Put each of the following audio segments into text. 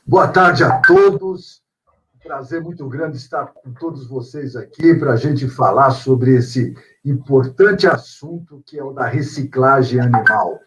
Boa tarde a todos. Prazer muito grande estar com todos vocês aqui para a gente falar sobre esse importante assunto que é o da reciclagem animal.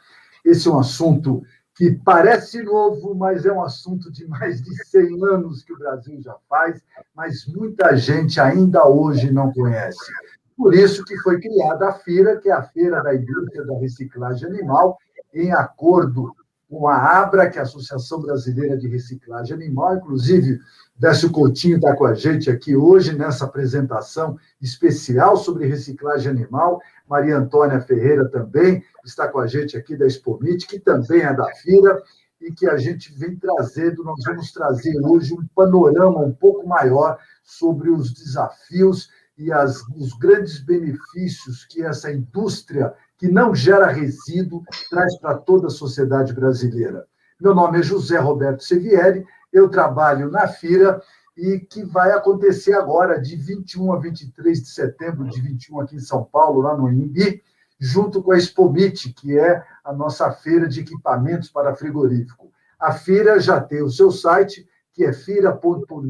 Esse é um assunto que parece novo, mas é um assunto de mais de 100 anos que o Brasil já faz, mas muita gente ainda hoje não conhece. Por isso que foi criada a FIRA, que é a Feira da Indústria da Reciclagem Animal, em acordo com a ABRA, que é a Associação Brasileira de Reciclagem Animal. Inclusive, Décio Coutinho está com a gente aqui hoje nessa apresentação especial sobre reciclagem animal. Maria Antônia Ferreira também está com a gente aqui da Expomit, que também é da FIRA, e que a gente vem trazendo, nós vamos trazer hoje um panorama um pouco maior sobre os desafios e os grandes benefícios que essa indústria que não gera resíduo traz para toda a sociedade brasileira. Meu nome é José Roberto Sevieri, eu trabalho na FIRA e que vai acontecer agora, de 21 a 23 de setembro, de 21 aqui em São Paulo, lá no Anhembi, junto com a Expomit, que é a nossa feira de equipamentos para frigorífico. A FIRA já tem o seu site, que é fira.net.br,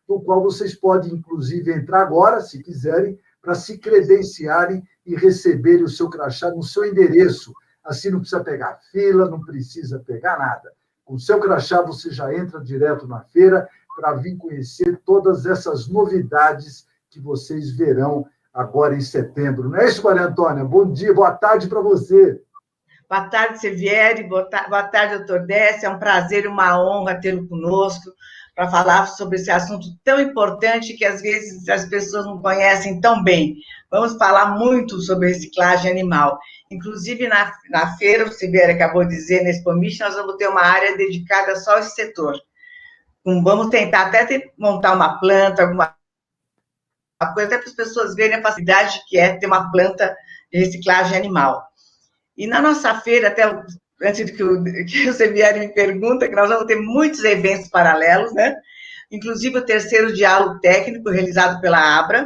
no qual vocês podem, inclusive, entrar agora, se quiserem, para se credenciarem e receberem o seu crachá no seu endereço. Assim não precisa pegar fila, não precisa pegar nada. Com o seu crachá, você já entra direto na feira para vir conhecer todas essas novidades que vocês verão agora em setembro. Não é isso, Maria Antônia? Bom dia, boa tarde para você. Boa tarde, Sevieri. Boa tarde, doutor Décio. É um prazer e uma honra tê-lo conosco para falar sobre esse assunto tão importante que, às vezes, as pessoas não conhecem tão bem. Vamos falar muito sobre reciclagem animal. Inclusive, na feira, o Sevieri acabou de dizer, na Expomit, nós vamos ter uma área dedicada só a esse setor. Vamos tentar até montar uma planta, alguma coisa, até para as pessoas verem a facilidade que é ter uma planta de reciclagem animal. E na nossa feira, até antes de que o Sevieri me pergunta, que nós vamos ter muitos eventos paralelos, né? Inclusive o terceiro diálogo técnico realizado pela ABRA,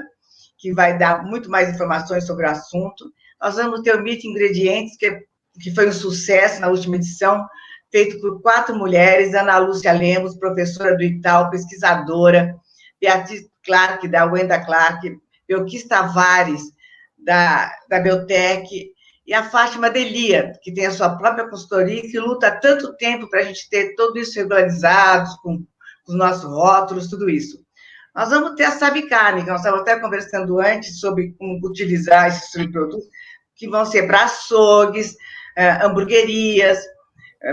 que vai dar muito mais informações sobre o assunto. Nós vamos ter o Meet Ingredientes, que foi um sucesso na última edição, feito por 4 mulheres: Ana Lúcia Lemos, professora do Itaú, pesquisadora; Beatriz Clark, da Wenda Clark; Belkis Tavares, da Biotech; e a Fátima Delia, que tem a sua própria consultoria e que luta há tanto tempo para a gente ter tudo isso regularizado, com os nossos rótulos, tudo isso. Nós vamos ter a Sabicarne, que nós estávamos até conversando antes sobre como utilizar esses subprodutos, que vão ser para açougues, hamburguerias,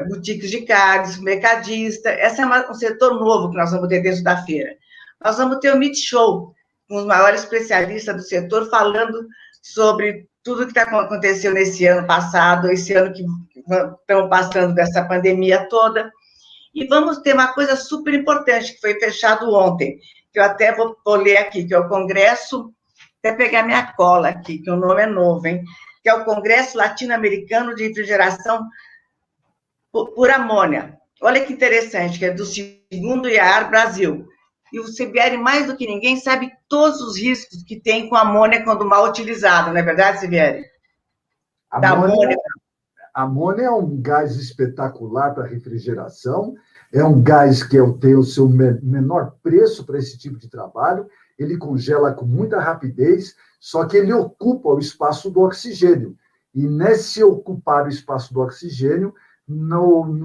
boutiques de carnes, mercadista. Esse é um setor novo que nós vamos ter dentro da feira. Nós vamos ter o Meat Show, com os maiores especialistas do setor, falando sobre tudo que aconteceu nesse ano passado, esse ano que estamos passando dessa pandemia toda. E vamos ter uma coisa super importante, que foi fechado ontem, que eu até vou ler aqui, que é o Congresso, até pegar minha cola aqui, que o nome é novo, hein? Que é o Congresso Latino-Americano de Refrigeração por Amônia. Olha que interessante, que é do segundo IAR Brasil. E o Sevieri, mais do que ninguém, sabe todos os riscos que tem com a amônia quando mal utilizada, não é verdade, Sevieri? A amônia é um gás espetacular para refrigeração, é um gás que tem o seu menor preço para esse tipo de trabalho, ele congela com muita rapidez, só que ele ocupa o espaço do oxigênio. E nesse ocupar o espaço do oxigênio,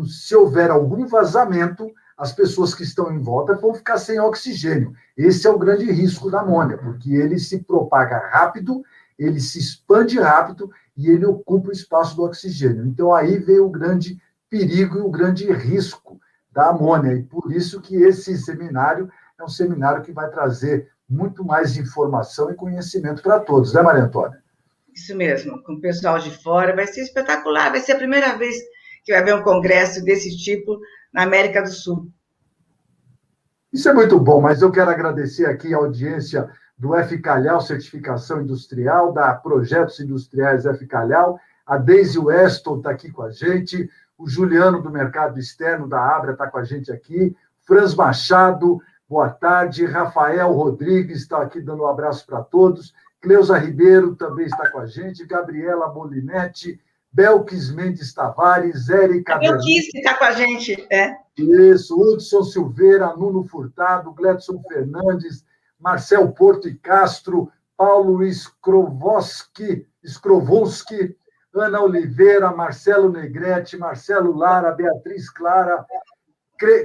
se houver algum vazamento, as pessoas que estão em volta vão ficar sem oxigênio. Esse é o grande risco da amônia, porque ele se propaga rápido, ele se expande rápido e ele ocupa o espaço do oxigênio. Então, aí vem o grande perigo e o grande risco da amônia. E por isso que esse seminário é um seminário que vai trazer muito mais informação e conhecimento para todos, né, Maria Antônia? Isso mesmo, com o pessoal de fora. Vai ser espetacular, vai ser a primeira vez que vai haver um congresso desse tipo na América do Sul. Isso é muito bom, mas eu quero agradecer aqui a audiência do F. Calhau Certificação Industrial, da Projetos Industriais F. Calhau, a Deise Weston está aqui com a gente, o Juliano do Mercado Externo da Abra está com a gente aqui, Franz Machado, boa tarde, Rafael Rodrigues está aqui dando um abraço para todos, Cleusa Ribeiro também está com a gente, Gabriela Molinetti, Belkis Mendes Tavares, Érica Belkis que está com a gente, Isso, Hudson Silveira, Nuno Furtado, Gledson Fernandes, Marcel Porto e Castro, Paulo Skrovowski, Ana Oliveira, Marcelo Negrete, Marcelo Lara, Beatriz Clara,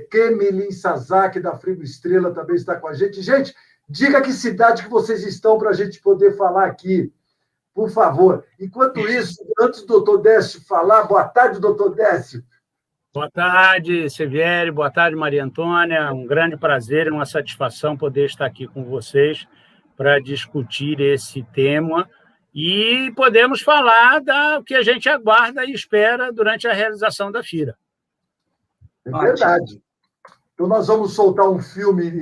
Kemilin Sazaki, da Frigo Estrela, também está com a gente. Gente, diga que cidade que vocês estão para a gente poder falar aqui, por favor. Enquanto isso, antes do doutor Décio falar, boa tarde, doutor Décio. Boa tarde, Severo, boa tarde, Maria Antônia. Um grande prazer e uma satisfação poder estar aqui com vocês para discutir esse tema e podemos falar do que a gente aguarda e espera durante a realização da feira. É verdade. Então, nós vamos soltar um filme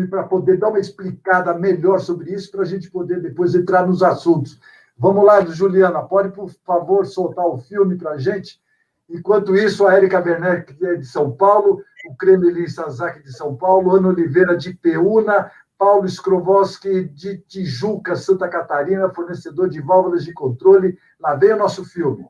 para poder dar uma explicada melhor sobre isso, para a gente poder depois entrar nos assuntos. Vamos lá, Juliana, pode, por favor, soltar o filme para a gente? Enquanto isso, a Érica Werneck, que é de São Paulo, o Kremlin Sazaki, de São Paulo, Ana Oliveira, de Peúna, Paulo Skrovowski, de Tijuca, Santa Catarina, fornecedor de válvulas de controle. Lá vem o nosso filme.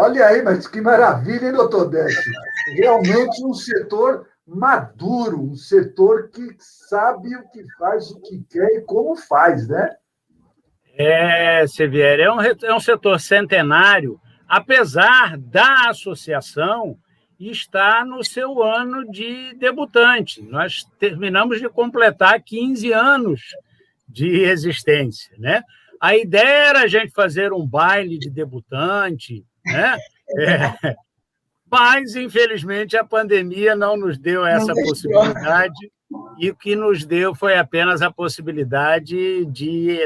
Olha aí, mas que maravilha, hein, doutor Décio? Realmente um setor maduro, um setor que sabe o que faz, o que quer e como faz, né? Sevier, é um setor centenário, apesar da associação estar no seu ano de debutante. Nós terminamos de completar 15 anos de existência, né? A ideia era a gente fazer um baile de debutante, né? Mas, infelizmente, a pandemia não nos deu essa possibilidade, e o que nos deu foi apenas a possibilidade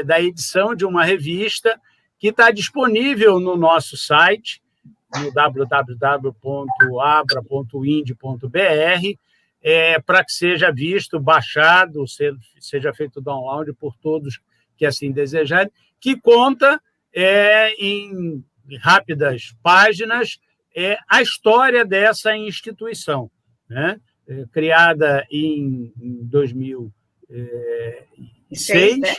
da edição de uma revista que está disponível no nosso site, no www.abra.ind.br, para que seja visto, baixado, seja feito download por todos que assim desejarem, que conta em rápidas páginas a história dessa instituição, né? Criada em 2006, né?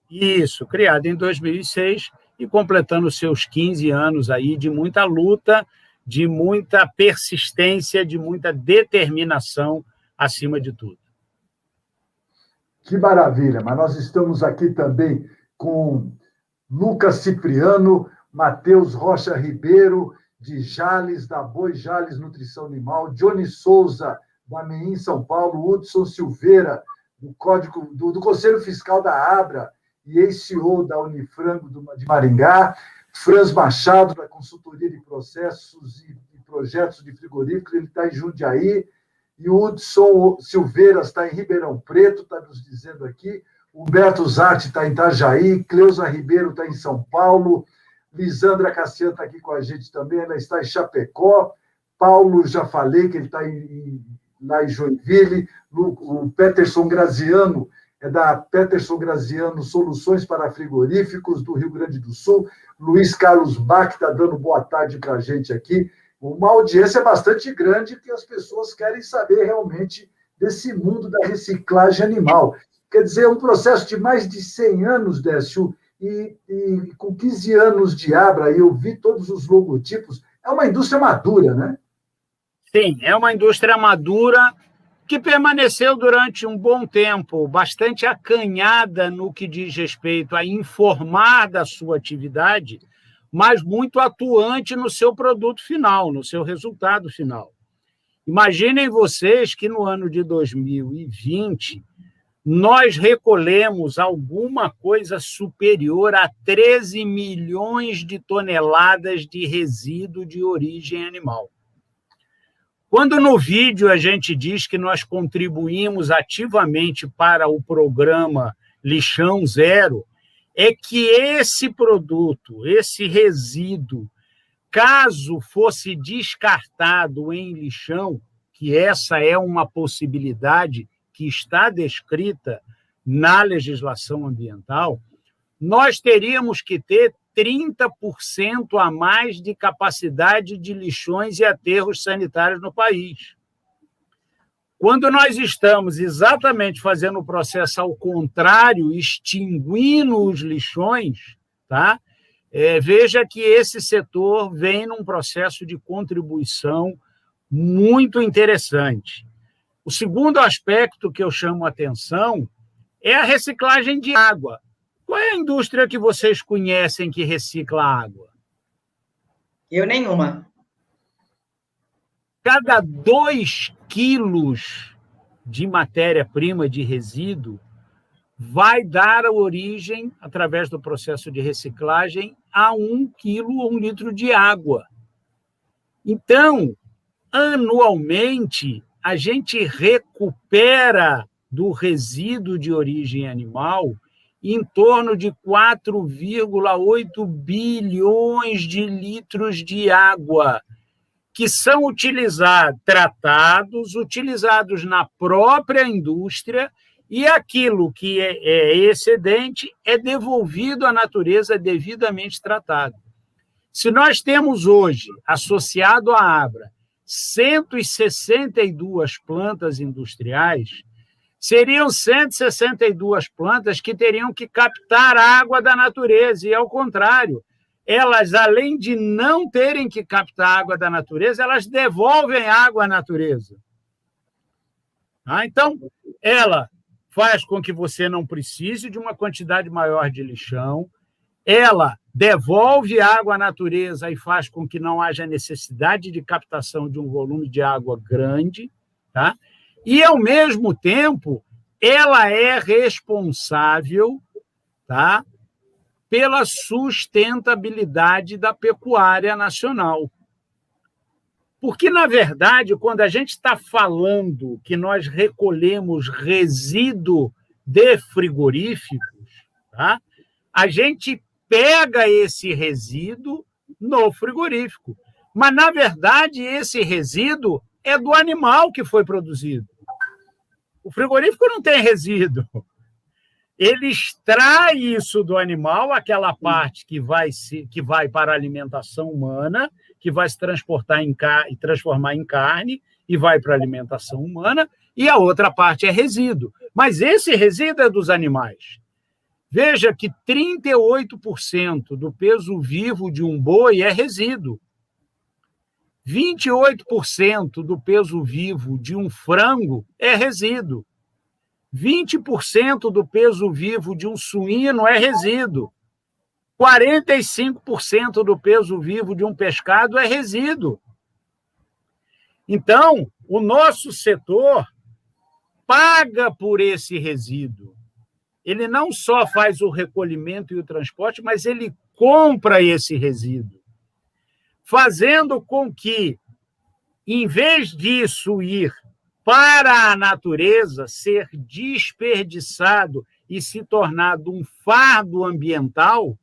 Isso, criada em 2006 e completando seus 15 anos aí de muita luta, de muita persistência, de muita determinação, acima de tudo. Que maravilha! Mas nós estamos aqui também com Lucas Cipriano, Matheus Rocha Ribeiro, de Jales, da Boi Jales Nutrição Animal, Johnny Souza, da MEIN São Paulo, Hudson Silveira, do Conselho Fiscal da Abra e ex-CEO da Unifrango de Maringá, Franz Machado, da Consultoria de Processos e Projetos de Frigoríficos, ele está em Jundiaí, e o Hudson Silveira está em Ribeirão Preto, está nos dizendo aqui, Humberto Zatti está em Itajaí, Cleusa Ribeiro está em São Paulo, Lisandra Cassiano está aqui com a gente também, ela está em Chapecó, Paulo, já falei que ele está lá em Joinville, o Peterson Graziano, é da Peterson Graziano Soluções para Frigoríficos, do Rio Grande do Sul, Luiz Carlos Bach está dando boa tarde para a gente aqui, uma audiência bastante grande que as pessoas querem saber realmente desse mundo da reciclagem animal. Quer dizer, é um processo de mais de 100 anos, Décio, e com 15 anos de Abra, eu vi todos os logotipos, é uma indústria madura, né? Sim, é uma indústria madura que permaneceu durante um bom tempo bastante acanhada no que diz respeito a informar da sua atividade, mas muito atuante no seu produto final, no seu resultado final. Imaginem vocês que no ano de 2020 nós recolhemos alguma coisa superior a 13 milhões de toneladas de resíduo de origem animal. Quando no vídeo a gente diz que nós contribuímos ativamente para o programa Lixão Zero, é que esse produto, esse resíduo, caso fosse descartado em lixão, que essa é uma possibilidade que está descrita na legislação ambiental, nós teríamos que ter 30% a mais de capacidade de lixões e aterros sanitários no país. Quando nós estamos exatamente fazendo o processo ao contrário, extinguindo os lixões, tá? Veja que esse setor vem num processo de contribuição muito interessante. O segundo aspecto que eu chamo a atenção é a reciclagem de água. Qual é a indústria que vocês conhecem que recicla água? Eu nenhuma. Cada 2 quilos de matéria-prima de resíduo vai dar origem, através do processo de reciclagem, a 1 quilo ou 1 litro de água. Então, anualmente, a gente recupera do resíduo de origem animal em torno de 4,8 bilhões de litros de água, que são utilizados na própria indústria, e aquilo que é excedente é devolvido à natureza devidamente tratado. Se nós temos hoje, associado à Abra, 162 plantas industriais, seriam 162 plantas que teriam que captar água da natureza, e, ao contrário, elas, além de não terem que captar água da natureza, elas devolvem água à natureza. Então, ela faz com que você não precise de uma quantidade maior de lixão, ela devolve água à natureza e faz com que não haja necessidade de captação de um volume de água grande, tá? E, ao mesmo tempo, ela é responsável, tá, pela sustentabilidade da pecuária nacional. Porque, na verdade, quando a gente está falando que nós recolhemos resíduo de frigoríficos, tá, a gente pega esse resíduo no frigorífico. Mas, na verdade, esse resíduo é do animal que foi produzido. O frigorífico não tem resíduo. Ele extrai isso do animal, aquela parte que vai para a alimentação humana, que vai se transportar e transformar em carne e vai para a alimentação humana, e a outra parte é resíduo. Mas esse resíduo é dos animais. Veja que 38% do peso vivo de um boi é resíduo. 28% do peso vivo de um frango é resíduo. 20% do peso vivo de um suíno é resíduo. 45% do peso vivo de um pescado é resíduo. Então, o nosso setor paga por esse resíduo. Ele não só faz o recolhimento e o transporte, mas ele compra esse resíduo, fazendo com que, em vez disso ir para a natureza, ser desperdiçado e se tornado um fardo ambiental,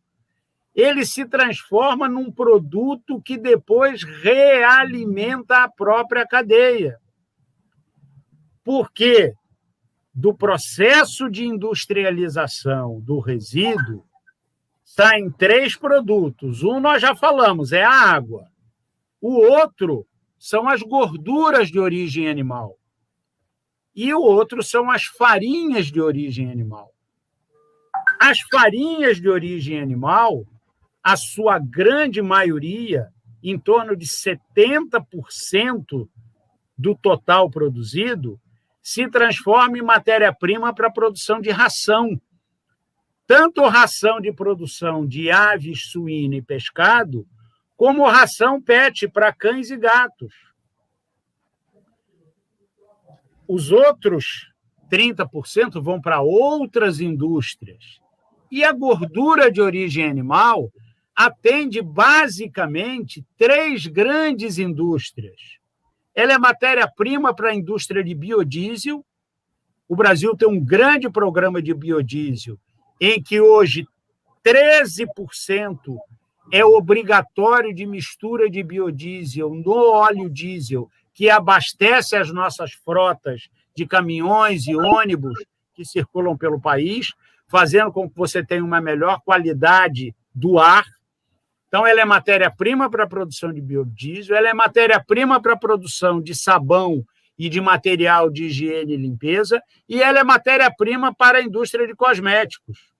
ele se transforma num produto que depois realimenta a própria cadeia. Porque do processo de industrialização do resíduo saem 3 produtos. Um nós já falamos, é a água. O outro são as gorduras de origem animal. E o outro são as farinhas de origem animal. As farinhas de origem animal, a sua grande maioria, em torno de 70% do total produzido, se transforma em matéria-prima para a produção de ração. Tanto ração de produção de aves, suíno e pescado, como ração PET para cães e gatos. Os outros 30% vão para outras indústrias. E a gordura de origem animal atende basicamente 3 grandes indústrias. Ela é matéria-prima para a indústria de biodiesel. O Brasil tem um grande programa de biodiesel, em que hoje 13% é obrigatório de mistura de biodiesel no óleo diesel, que abastece as nossas frotas de caminhões e ônibus que circulam pelo país, fazendo com que você tenha uma melhor qualidade do ar. Então, ela é matéria-prima para a produção de biodiesel, ela é matéria-prima para a produção de sabão e de material de higiene e limpeza, e ela é matéria-prima para a indústria de cosméticos.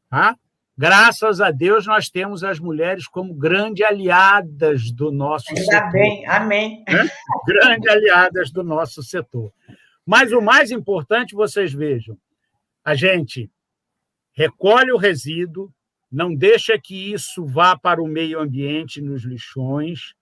Tá? Graças a Deus, nós temos as mulheres como grandes aliadas do nosso setor. Ainda bem, amém. Grandes aliadas do nosso setor. Mas o mais importante, vocês vejam, a gente recolhe o resíduo, não deixa que isso vá para o meio ambiente nos lixões,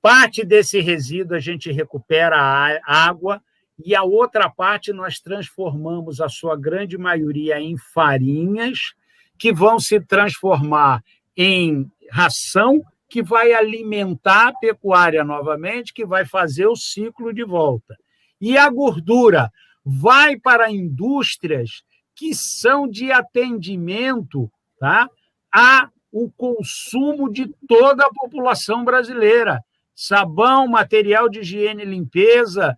parte desse resíduo a gente recupera a água e a outra parte nós transformamos a sua grande maioria em farinhas, que vão se transformar em ração, que vai alimentar a pecuária novamente, que vai fazer o ciclo de volta. E a gordura vai para indústrias que são de atendimento, tá, ao consumo de toda a população brasileira. Sabão, material de higiene e limpeza,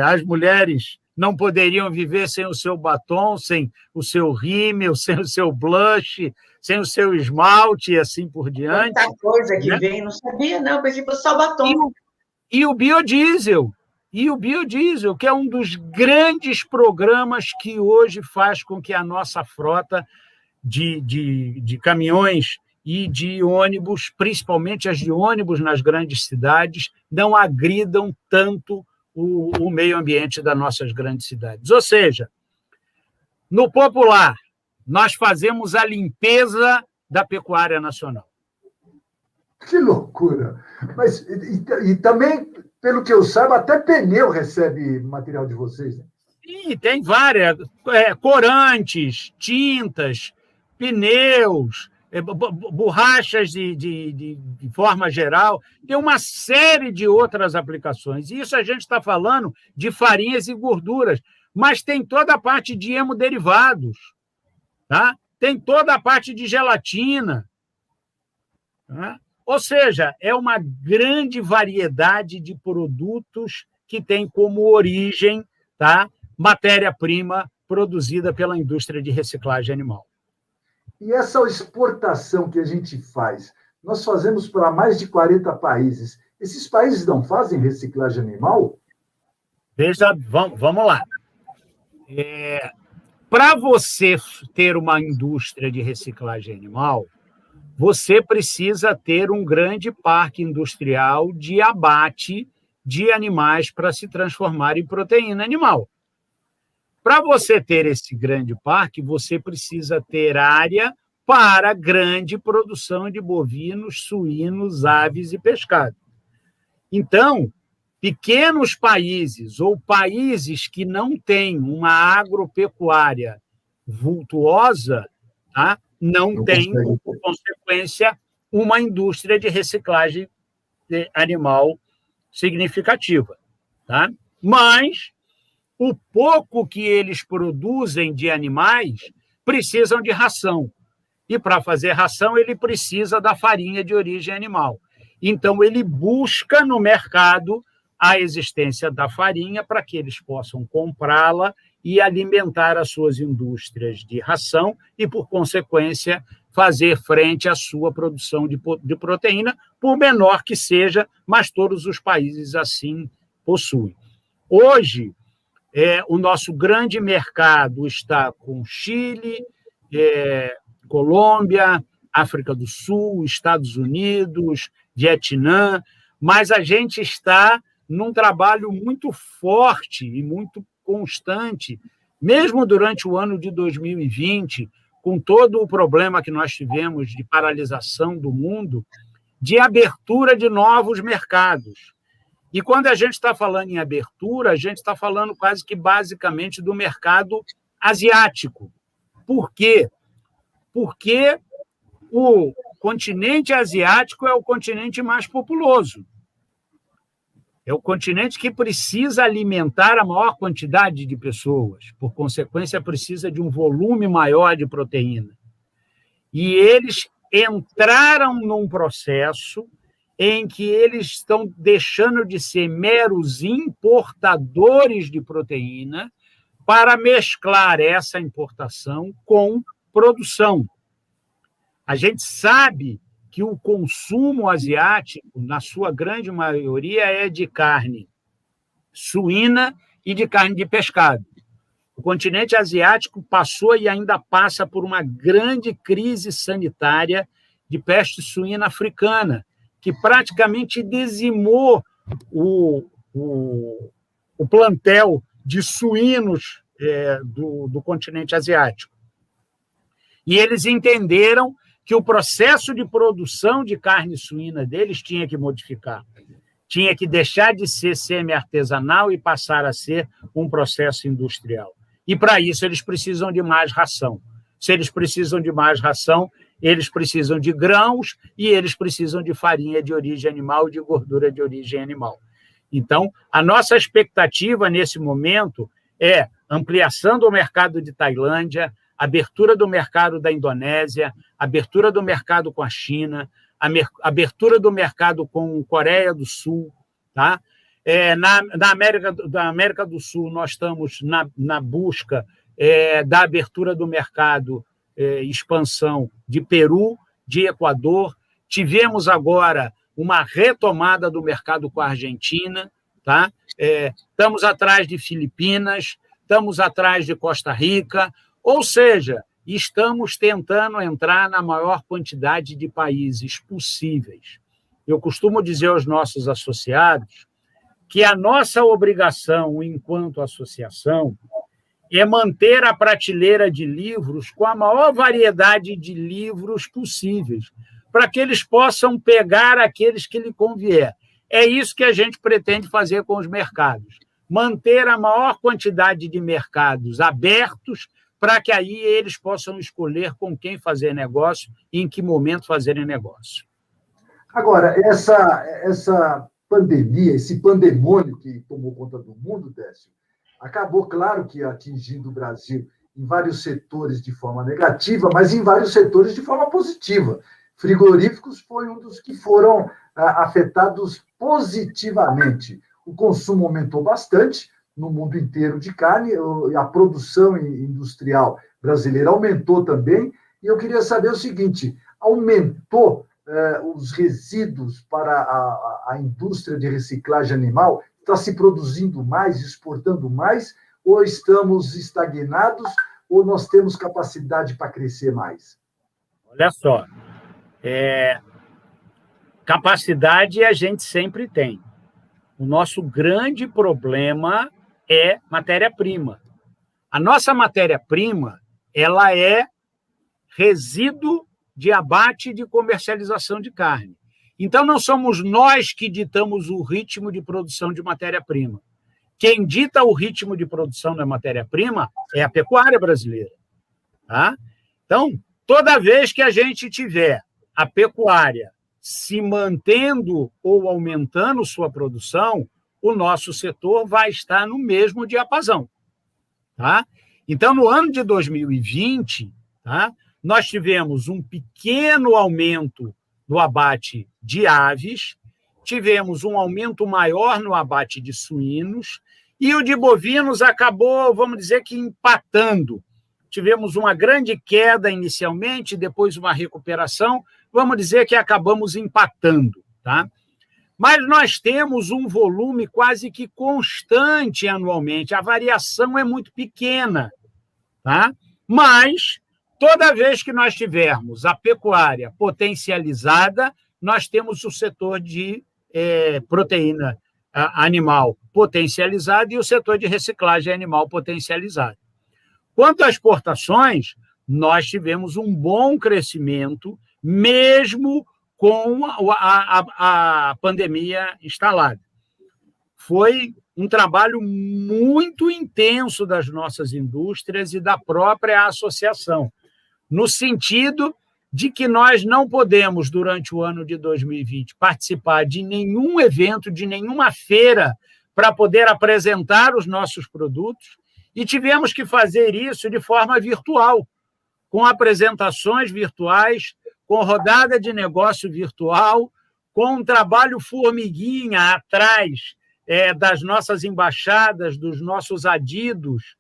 as mulheres não poderiam viver sem o seu batom, sem o seu rímel, sem o seu blush, sem o seu esmalte e assim por diante. Muita coisa que vem, não sabia, não, pensei que fosse só batom. E o biodiesel, que é um dos grandes programas que hoje faz com que a nossa frota de caminhões e de ônibus, principalmente as de ônibus nas grandes cidades, não agridam tanto o meio ambiente das nossas grandes cidades. Ou seja, no popular, nós fazemos a limpeza da pecuária nacional. Que loucura! Mas, e também, pelo que eu saiba, até pneu recebe material de vocês, né? Sim, tem várias, corantes, tintas, pneus, borrachas de forma geral, tem uma série de outras aplicações. Isso a gente está falando de farinhas e gorduras, mas tem toda a parte de hemoderivados, tá? Tem toda a parte de gelatina. Tá? Ou seja, é uma grande variedade de produtos que tem como origem, tá, matéria-prima produzida pela indústria de reciclagem animal. E essa exportação que a gente faz, nós fazemos para mais de 40 países. Esses países não fazem reciclagem animal? Veja, vamos lá. Para você ter uma indústria de reciclagem animal, você precisa ter um grande parque industrial de abate de animais para se transformar em proteína animal. Para você ter esse grande parque, você precisa ter área para grande produção de bovinos, suínos, aves e pescado. Então, pequenos países ou países que não têm uma agropecuária vultuosa, tá, não têm, por consequência, uma indústria de reciclagem animal significativa. Tá? Mas o pouco que eles produzem de animais precisam de ração. E, para fazer ração, ele precisa da farinha de origem animal. Então, ele busca no mercado a existência da farinha para que eles possam comprá-la e alimentar as suas indústrias de ração e, por consequência, fazer frente à sua produção de proteína, por menor que seja, mas todos os países assim possuem. Hoje, o nosso grande mercado está com Chile, Colômbia, África do Sul, Estados Unidos, Vietnã, mas a gente está num trabalho muito forte e muito constante, mesmo durante o ano de 2020, com todo o problema que nós tivemos de paralisação do mundo, de abertura de novos mercados. E quando a gente está falando em abertura, a gente está falando quase que basicamente do mercado asiático. Por quê? Porque o continente asiático é o continente mais populoso. É o continente que precisa alimentar a maior quantidade de pessoas. Por consequência, precisa de um volume maior de proteína. E eles entraram num processo em que eles estão deixando de ser meros importadores de proteína para mesclar essa importação com produção. A gente sabe que o consumo asiático, na sua grande maioria, é de carne suína e de carne de pescado. O continente asiático passou e ainda passa por uma grande crise sanitária de peste suína africana, que praticamente dizimou o plantel de suínos do continente asiático. E eles entenderam que o processo de produção de carne suína deles tinha que modificar. Tinha que deixar de ser semi-artesanal e passar a ser um processo industrial. E, para isso, eles precisam de mais ração. Se eles precisam de mais ração, eles precisam de grãos e eles precisam de farinha de origem animal e de gordura de origem animal. Então, a nossa expectativa nesse momento é ampliação do mercado de Tailândia, abertura do mercado da Indonésia, abertura do mercado com a China, abertura do mercado com Coreia do Sul. Tá? Na América do Sul, nós estamos na busca da abertura do mercado, expansão de Peru, de Equador. Tivemos agora uma retomada do mercado com a Argentina. Tá? Estamos atrás de Filipinas, estamos atrás de Costa Rica. Ou seja, estamos tentando entrar na maior quantidade de países possíveis. Eu costumo dizer aos nossos associados que a nossa obrigação, enquanto associação, é manter a prateleira de livros com a maior variedade de livros possíveis, para que eles possam pegar aqueles que lhe convier. É isso que a gente pretende fazer com os mercados, manter a maior quantidade de mercados abertos para que aí eles possam escolher com quem fazer negócio e em que momento fazerem negócio. Agora, essa pandemia, esse pandemônio que tomou conta do mundo, Décio, acabou, claro, que atingindo o Brasil em vários setores de forma negativa, mas em vários setores de forma positiva. Frigoríficos foi um dos que foram afetados positivamente. O consumo aumentou bastante no mundo inteiro de carne, a produção industrial brasileira aumentou também, e eu queria saber o seguinte, aumentou os resíduos para a indústria de reciclagem animal? Está se produzindo mais, exportando mais, ou estamos estagnados, ou nós temos capacidade para crescer mais? Olha só, capacidade a gente sempre tem. O nosso grande problema é matéria-prima. A nossa matéria-prima, ela é resíduo de abate e de comercialização de carne. Então, não somos nós que ditamos o ritmo de produção de matéria-prima. Quem dita o ritmo de produção da matéria-prima é a pecuária brasileira. Tá? Então, toda vez que a gente tiver a pecuária se mantendo ou aumentando sua produção, o nosso setor vai estar no mesmo diapasão. Tá? Então, no ano de 2020, tá, nós tivemos um pequeno aumento no abate de aves, tivemos um aumento maior no abate de suínos, e o de bovinos acabou, vamos dizer que empatando. Tivemos uma grande queda inicialmente, depois uma recuperação, vamos dizer que acabamos empatando. Tá? Mas nós temos um volume quase que constante anualmente, a variação é muito pequena. Tá? Mas, toda vez que nós tivermos a pecuária potencializada, nós temos o setor de proteína animal potencializado e o setor de reciclagem animal potencializado. Quanto às exportações, nós tivemos um bom crescimento, mesmo com a pandemia instalada. Foi um trabalho muito intenso das nossas indústrias e da própria associação, no sentido de que nós não podemos, durante o ano de 2020, participar de nenhum evento, de nenhuma feira, para poder apresentar os nossos produtos, e tivemos que fazer isso de forma virtual, com apresentações virtuais, com rodada de negócio virtual, com um trabalho formiguinha atrás das nossas embaixadas, dos nossos adidos,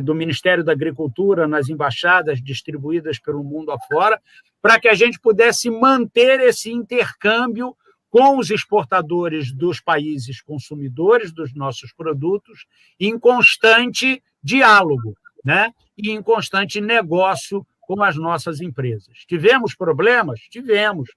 do Ministério da Agricultura nas embaixadas distribuídas pelo mundo afora, para que a gente pudesse manter esse intercâmbio com os exportadores dos países consumidores dos nossos produtos em constante diálogo, né? E em constante negócio com as nossas empresas. Tivemos problemas? Tivemos.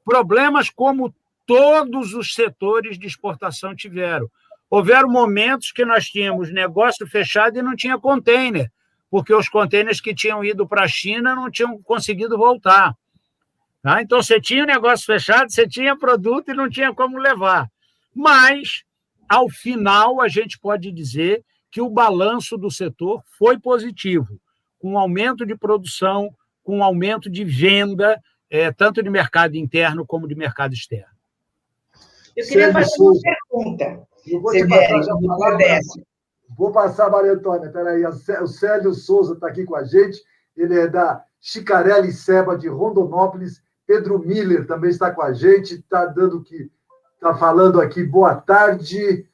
Problemas como todos os setores de exportação tiveram. Houveram momentos que nós tínhamos negócio fechado e não tinha container, porque os containers que tinham ido para a China não tinham conseguido voltar. Tá? Então, você tinha o negócio fechado, você tinha produto e não tinha como levar. Mas, ao final, a gente pode dizer que o balanço do setor foi positivo, com aumento de produção, com aumento de venda, tanto de mercado interno como de mercado externo. Eu queria fazer uma pergunta. Eu vou te passar já a palavra. Vou passar, Maria Antônia. Espera aí, o Célio Souza está aqui com a gente. Ele é da Chicarelli Seba, de Rondonópolis. Pedro Miller também está com a gente. Está falando aqui. Boa tarde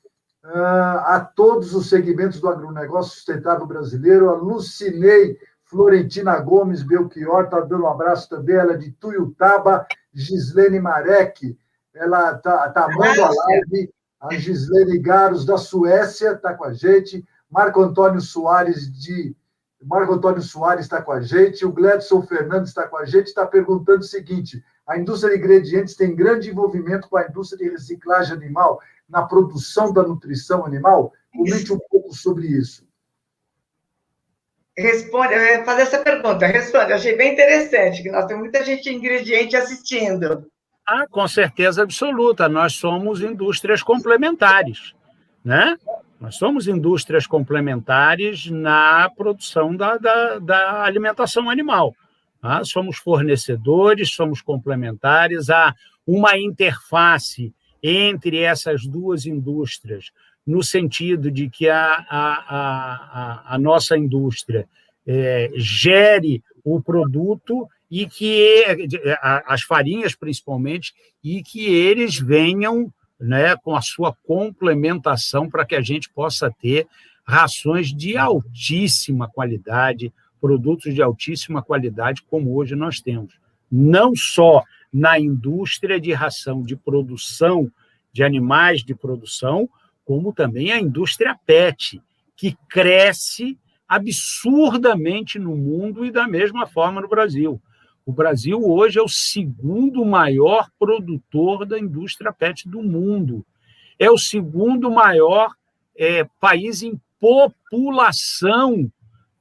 a todos os segmentos do agronegócio sustentável brasileiro. A Lucinei Florentina Gomes Belchior está dando um abraço também. Ela é de Tuiutaba. Gislene Marek, ela está amando a live. A Gislene Garos, da Suécia, está com a gente. Marco Antônio Soares, de O Marco Antônio Soares está com a gente, o Gledson Fernandes está com a gente, está perguntando o seguinte: a indústria de ingredientes tem grande envolvimento com a indústria de reciclagem animal na produção da nutrição animal? Comente um pouco sobre isso. Responde, eu ia fazer essa pergunta, responde, achei bem interessante, que nós temos muita gente de ingrediente assistindo. Ah, com certeza absoluta, nós somos indústrias complementares, né? Nós somos indústrias complementares na produção da alimentação animal. Tá? Somos fornecedores, somos complementares, há uma interface entre essas duas indústrias, no sentido de que a nossa indústria gere o produto e que as farinhas, principalmente, e que eles venham, né, com a sua complementação para que a gente possa ter rações de altíssima qualidade, produtos de altíssima qualidade, como hoje nós temos. Não só na indústria de ração de produção de animais de produção, como também a indústria PET, que cresce absurdamente no mundo e da mesma forma no Brasil. O Brasil hoje é o segundo maior produtor da indústria PET do mundo. É o segundo maior país em população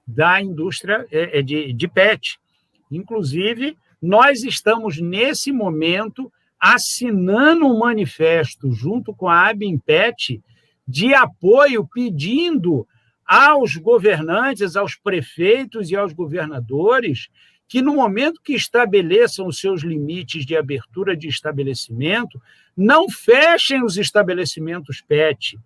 da indústria de PET. Inclusive, nós estamos, nesse momento, assinando um manifesto junto com a ABIMPET de apoio, pedindo aos governantes, aos prefeitos e aos governadores que, no momento que estabeleçam os seus limites de abertura de estabelecimento, não fechem os estabelecimentos PET,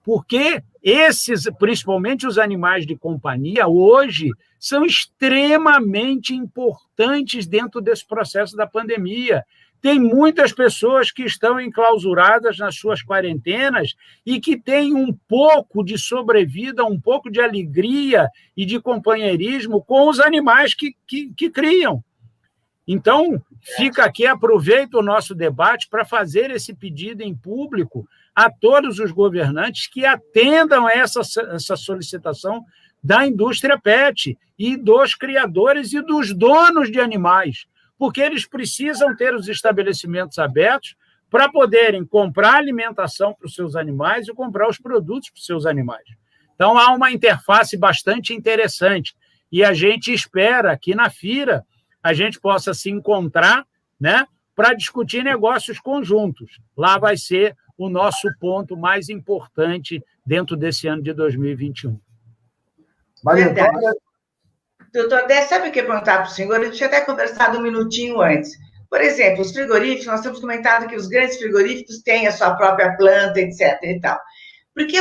porque esses, principalmente os animais de companhia, hoje, são extremamente importantes dentro desse processo da pandemia. Tem muitas pessoas que estão enclausuradas nas suas quarentenas e que têm um pouco de sobrevida, um pouco de alegria e de companheirismo com os animais que criam. Então, fica aqui, aproveito o nosso debate para fazer esse pedido em público a todos os governantes que atendam a essa solicitação da indústria PET e dos criadores e dos donos de animais, porque eles precisam ter os estabelecimentos abertos para poderem comprar alimentação para os seus animais e comprar os produtos para os seus animais. Então, há uma interface bastante interessante e a gente espera que na FIRA a gente possa se encontrar, né, para discutir negócios conjuntos. Lá vai ser o nosso ponto mais importante dentro desse ano de 2021. Maria Antônia. Doutor Décio, sabe o que eu ia perguntar para o senhor? A gente tinha até conversado um minutinho antes. Por exemplo, os frigoríficos, nós temos comentado que os grandes frigoríficos têm a sua própria planta, etc. e tal. Porque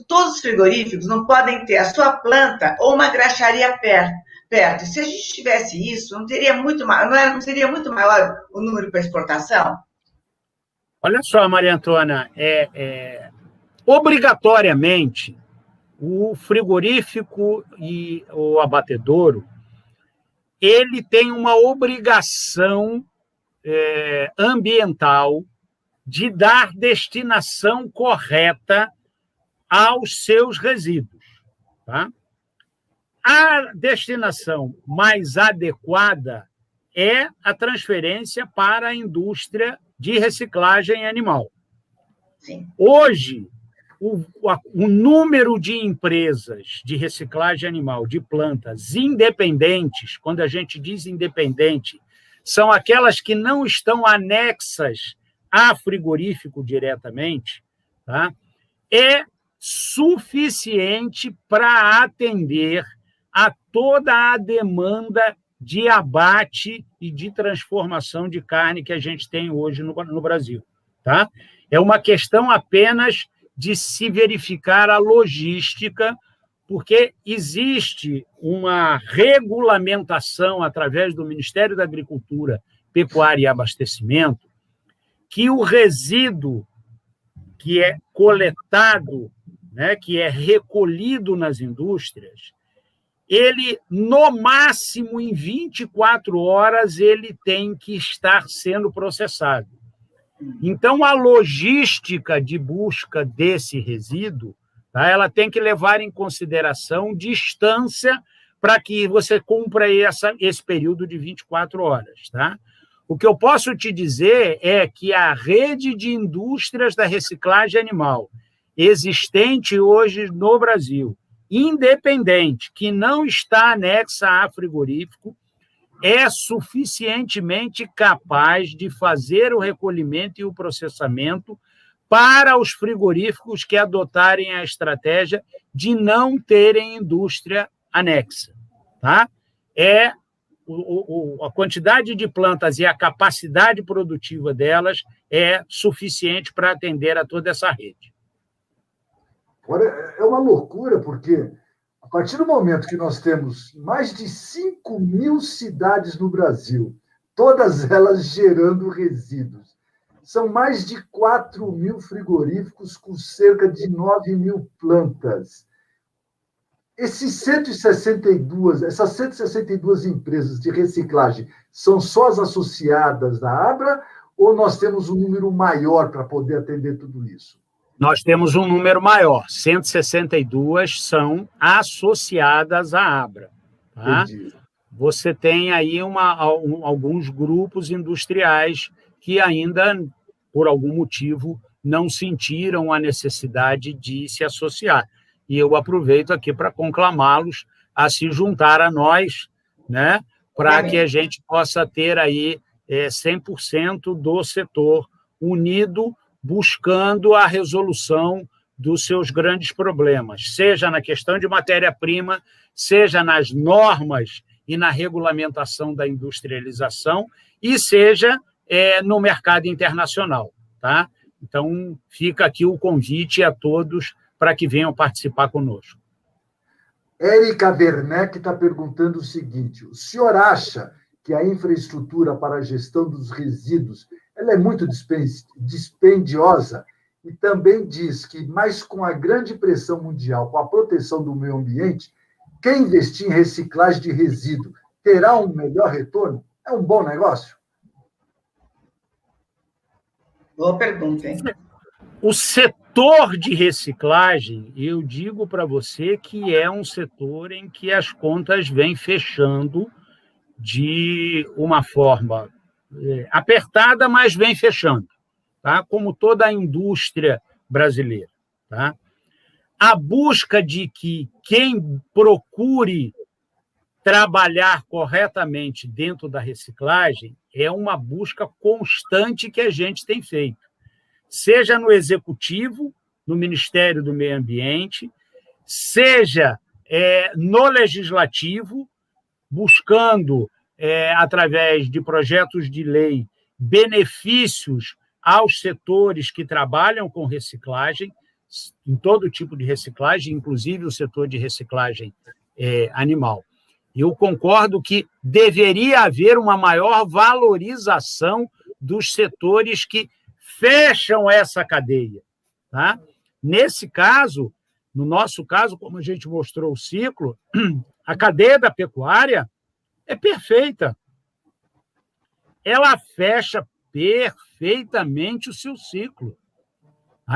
todos os frigoríficos não podem ter a sua planta ou uma graxaria perto. Se a gente tivesse isso, não seria muito maior o número para exportação? Olha só, Maria Antônia, obrigatoriamente, o frigorífico e o abatedouro, ele tem uma obrigação ambiental de dar destinação correta aos seus resíduos. Tá? A destinação mais adequada é a transferência para a indústria de reciclagem animal. Sim. Hoje, o número de empresas de reciclagem animal, de plantas independentes, quando a gente diz independente, são aquelas que não estão anexas a frigorífico diretamente, tá? É suficiente para atender a toda a demanda de abate e de transformação de carne que a gente tem hoje no Brasil. Tá? É uma questão apenas de se verificar a logística, porque existe uma regulamentação através do Ministério da Agricultura, Pecuária e Abastecimento, que o resíduo que é coletado, né, que é recolhido nas indústrias, ele, no máximo, em 24 horas, ele tem que estar sendo processado. Então, a logística de busca desse resíduo, tá, ela tem que levar em consideração distância para que você cumpra esse período de 24 horas. Tá? O que eu posso te dizer é que a rede de indústrias da reciclagem animal existente hoje no Brasil, independente, que não está anexa a frigorífico, é suficientemente capaz de fazer o recolhimento e o processamento para os frigoríficos que adotarem a estratégia de não terem indústria anexa. Tá? A quantidade de plantas e a capacidade produtiva delas é suficiente para atender a toda essa rede. Agora, é uma loucura, porque a partir do momento que nós temos mais de 5.000 cidades no Brasil, todas elas gerando resíduos, são mais de 4.000 frigoríficos com cerca de 9.000 plantas. Essas 162 empresas de reciclagem são só as associadas da Abra ou nós temos um número maior para poder atender tudo isso? Nós temos um número maior, 162 são associadas à Abra. Tá? Você tem aí alguns grupos industriais que ainda, por algum motivo, não sentiram a necessidade de se associar. E eu aproveito aqui para conclamá-los a se juntar a nós, né, para que a gente possa ter aí 100% do setor unido, buscando a resolução dos seus grandes problemas, seja na questão de matéria-prima, seja nas normas e na regulamentação da industrialização, e seja no mercado internacional. Tá? Então, fica aqui o convite a todos para que venham participar conosco. Érica Werneck está perguntando o seguinte: o senhor acha que a infraestrutura para a gestão dos resíduos ela é muito dispendiosa? E também diz que, mas com a grande pressão mundial, com a proteção do meio ambiente, quem investir em reciclagem de resíduo terá um melhor retorno? É um bom negócio? Boa pergunta, hein? O setor de reciclagem, eu digo para você que é um setor em que as contas vêm fechando de uma forma apertada, mas vem fechando, tá? Como toda a indústria brasileira. Tá? A busca de que quem procure trabalhar corretamente dentro da reciclagem é uma busca constante que a gente tem feito, seja no Executivo, no Ministério do Meio Ambiente, seja no Legislativo, buscando, através de projetos de lei, benefícios aos setores que trabalham com reciclagem, em todo tipo de reciclagem, inclusive o setor de reciclagem animal. Eu concordo que deveria haver uma maior valorização dos setores que fecham essa cadeia. Tá? Nesse caso, no nosso caso, como a gente mostrou o ciclo, a cadeia da pecuária é perfeita. Ela fecha perfeitamente o seu ciclo.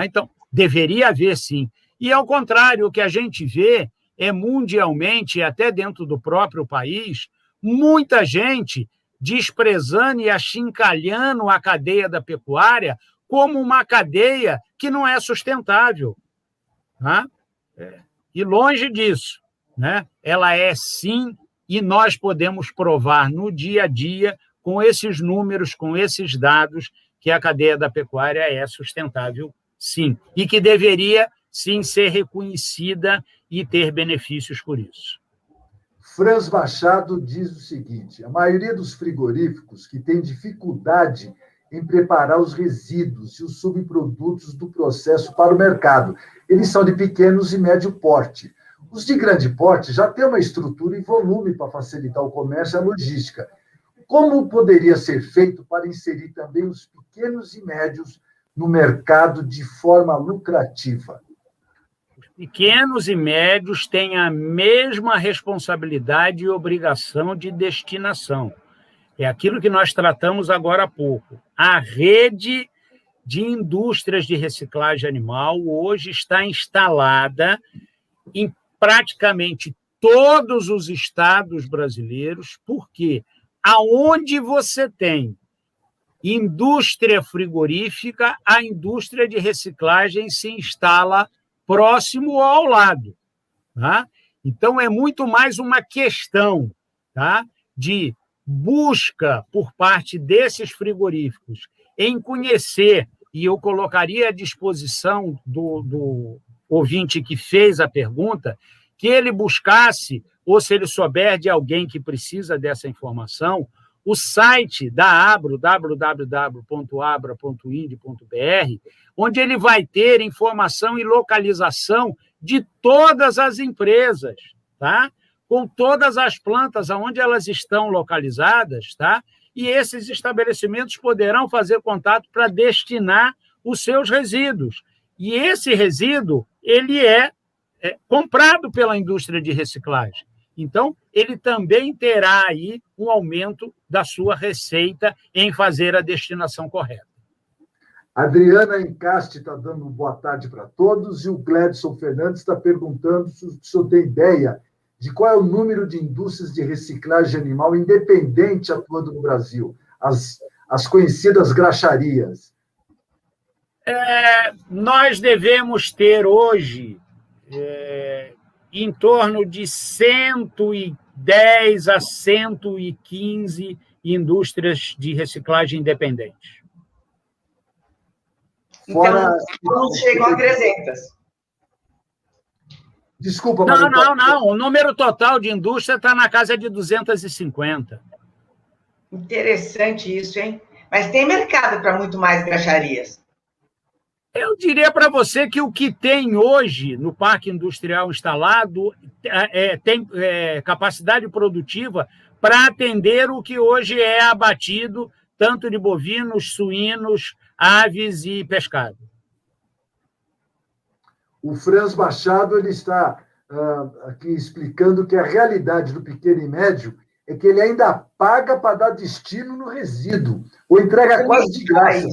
Então, deveria haver, sim. E, ao contrário, o que a gente vê é mundialmente, até dentro do próprio país, muita gente desprezando e achincalhando a cadeia da pecuária como uma cadeia que não é sustentável. Tá? E longe disso, né? Ela é sim, e nós podemos provar no dia a dia, com esses números, com esses dados, que a cadeia da pecuária é sustentável, sim, e que deveria, sim, ser reconhecida e ter benefícios por isso. Franz Machado diz o seguinte: a maioria dos frigoríficos que tem dificuldade em preparar os resíduos e os subprodutos do processo para o mercado, eles são de pequenos e médio porte. Os de grande porte já têm uma estrutura e volume para facilitar o comércio e a logística. Como poderia ser feito para inserir também os pequenos e médios no mercado de forma lucrativa? Pequenos e médios têm a mesma responsabilidade e obrigação de destinação. É aquilo que nós tratamos agora há pouco. A rede de indústrias de reciclagem animal hoje está instalada em praticamente todos os estados brasileiros, porque aonde você tem indústria frigorífica, a indústria de reciclagem se instala próximo ou ao lado. Tá? Então, é muito mais uma questão, tá, de busca por parte desses frigoríficos em conhecer, e eu colocaria à disposição do ouvinte que fez a pergunta, que ele buscasse, ou se ele souber de alguém que precisa dessa informação, o site da Abra, www.abra.ind.br, onde ele vai ter informação e localização de todas as empresas, tá? Com todas as plantas onde elas estão localizadas, tá? E esses estabelecimentos poderão fazer contato para destinar os seus resíduos. E esse resíduo ele é comprado pela indústria de reciclagem. Então, ele também terá aí um aumento da sua receita em fazer a destinação correta. Adriana Encaste está dando boa tarde para todos e o Gledson Fernandes está perguntando se o senhor tem ideia de qual é o número de indústrias de reciclagem animal independente atuando no Brasil, as conhecidas graxarias. Nós devemos ter hoje em torno de 110 a 115 indústrias de reciclagem independentes. Então, não chegam a 300. Desculpa, Maria. Não. O número total de indústria está na casa de 250. Interessante isso, hein? Mas tem mercado para muito mais graxarias. Eu diria para você que o que tem hoje no parque industrial instalado tem capacidade produtiva para atender o que hoje é abatido, tanto de bovinos, suínos, aves e pescado. O Franz Machado ele está aqui explicando que a realidade do pequeno e médio é que ele ainda paga para dar destino no resíduo, ou entrega quase de graça.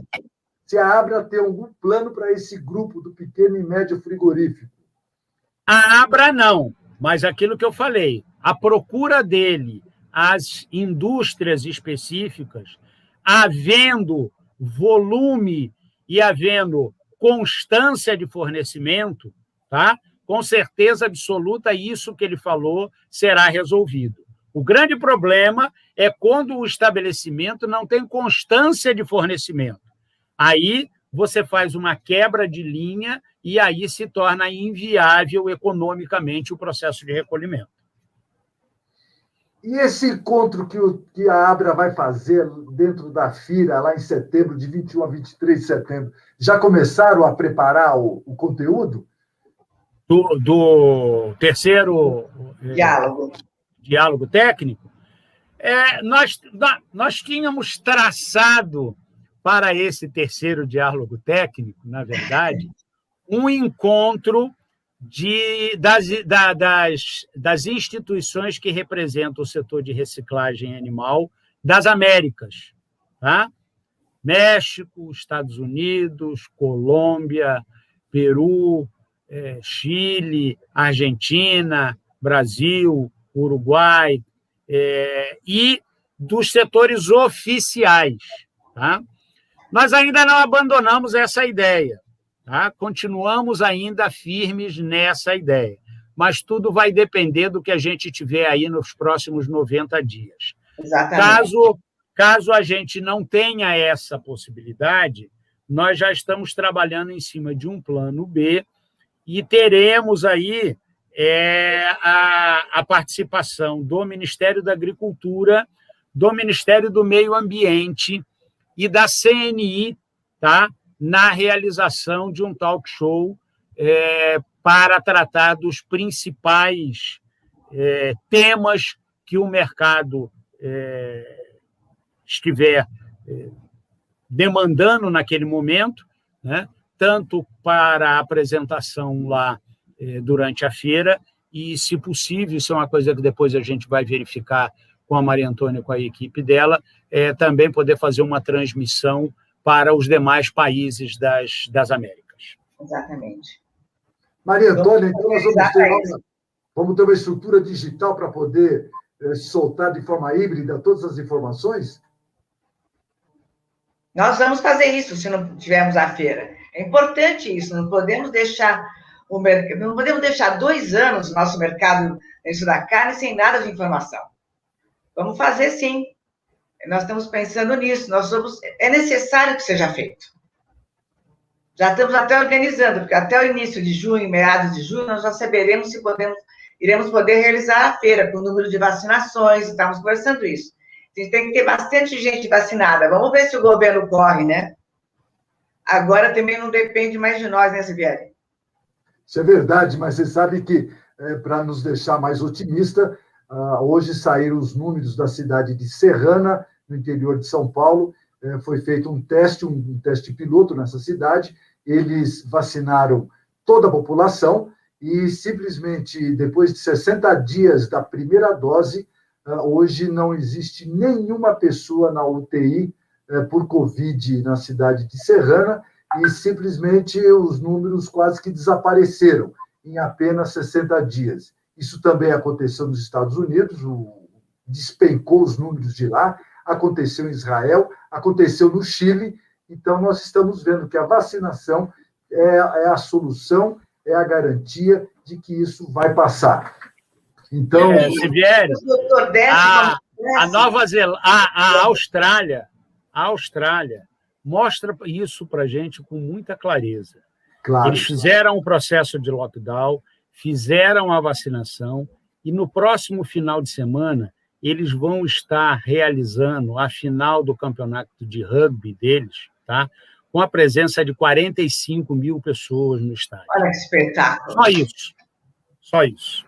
Se a Abra tem algum plano para esse grupo do pequeno e médio frigorífico? A Abra não, mas aquilo que eu falei, a procura dele, as indústrias específicas, havendo volume e havendo constância de fornecimento, tá? Com certeza absoluta, isso que ele falou será resolvido. O grande problema é quando o estabelecimento não tem constância de fornecimento. Aí você faz uma quebra de linha e aí se torna inviável economicamente o processo de recolhimento. E esse encontro que a Abra vai fazer dentro da FIRA, lá em setembro, de 21 a 23 de setembro, já começaram a preparar o conteúdo? Do terceiro diálogo técnico? Nós tínhamos traçado para esse terceiro diálogo técnico, na verdade, um encontro das instituições que representam o setor de reciclagem animal das Américas, tá? México, Estados Unidos, Colômbia, Peru, Chile, Argentina, Brasil, Uruguai, e dos setores oficiais, tá? Nós ainda não abandonamos essa ideia, tá? Continuamos ainda firmes nessa ideia, mas tudo vai depender do que a gente tiver aí nos próximos 90 dias. Exatamente. Caso a gente não tenha essa possibilidade, nós já estamos trabalhando em cima de um plano B e teremos aí a participação do Ministério da Agricultura, do Ministério do Meio Ambiente e da CNI, tá? Na realização de um talk show para tratar dos principais temas que o mercado estiver demandando naquele momento, né? Tanto para a apresentação lá durante a feira e, se possível, isso é uma coisa que depois a gente vai verificar com a Maria Antônia e com a equipe dela, também poder fazer uma transmissão para os demais países das Américas. Exatamente. Maria Antônia, então Vamos ter uma estrutura digital para poder soltar de forma híbrida todas as informações? Nós vamos fazer isso se não tivermos a feira. É importante isso, não podemos deixar não podemos deixar 2 anos o nosso mercado dentro da carne sem nada de informação. Vamos fazer sim. Nós estamos pensando nisso. É necessário que seja feito. Já estamos até organizando, porque até o início de junho, meados de junho, nós já saberemos se iremos poder realizar a feira com o número de vacinações, estamos conversando isso. A gente tem que ter bastante gente vacinada. Vamos ver se o governo corre, né? Agora também não depende mais de nós, né, Sivieri? Isso é verdade, mas você sabe que, para nos deixar mais otimista, hoje saíram os números da cidade de Serrana, no interior de São Paulo. Foi feito um teste piloto nessa cidade. Eles vacinaram toda a população e, simplesmente, depois de 60 dias da primeira dose, hoje não existe nenhuma pessoa na UTI por Covid na cidade de Serrana e, simplesmente, os números quase que desapareceram em apenas 60 dias. Isso também aconteceu nos Estados Unidos, despencou os números de lá, aconteceu em Israel, aconteceu no Chile. Então, nós estamos vendo que a vacinação é a solução, é a garantia de que isso vai passar. Então, Sivieri, a Nova Zelândia, a Austrália mostra isso para a gente com muita clareza. Claro. Eles fizeram o processo de lockdown, fizeram a vacinação e no próximo final de semana eles vão estar realizando a final do campeonato de rugby deles, tá? Com a presença de 45 mil pessoas no estádio. Olha que espetáculo. Só isso.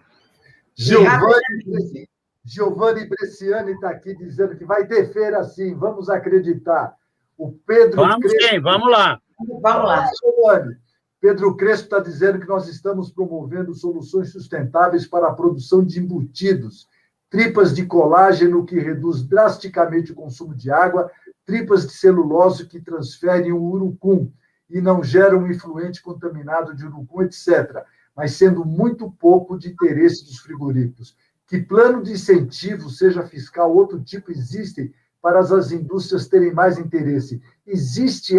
Giovanni Bresciani está aqui dizendo que vai ter feira sim, vamos acreditar. O Pedro Crespo... Vamos lá. Vamos lá. Giovanni, Pedro Crespo está dizendo que nós estamos promovendo soluções sustentáveis para a produção de embutidos, tripas de colágeno que reduz drasticamente o consumo de água, tripas de celulose que transferem o urucum e não geram um efluente contaminado de urucum, etc., mas sendo muito pouco de interesse dos frigoríficos. Que plano de incentivo, seja fiscal ou outro tipo, existe para as indústrias terem mais interesse? Existe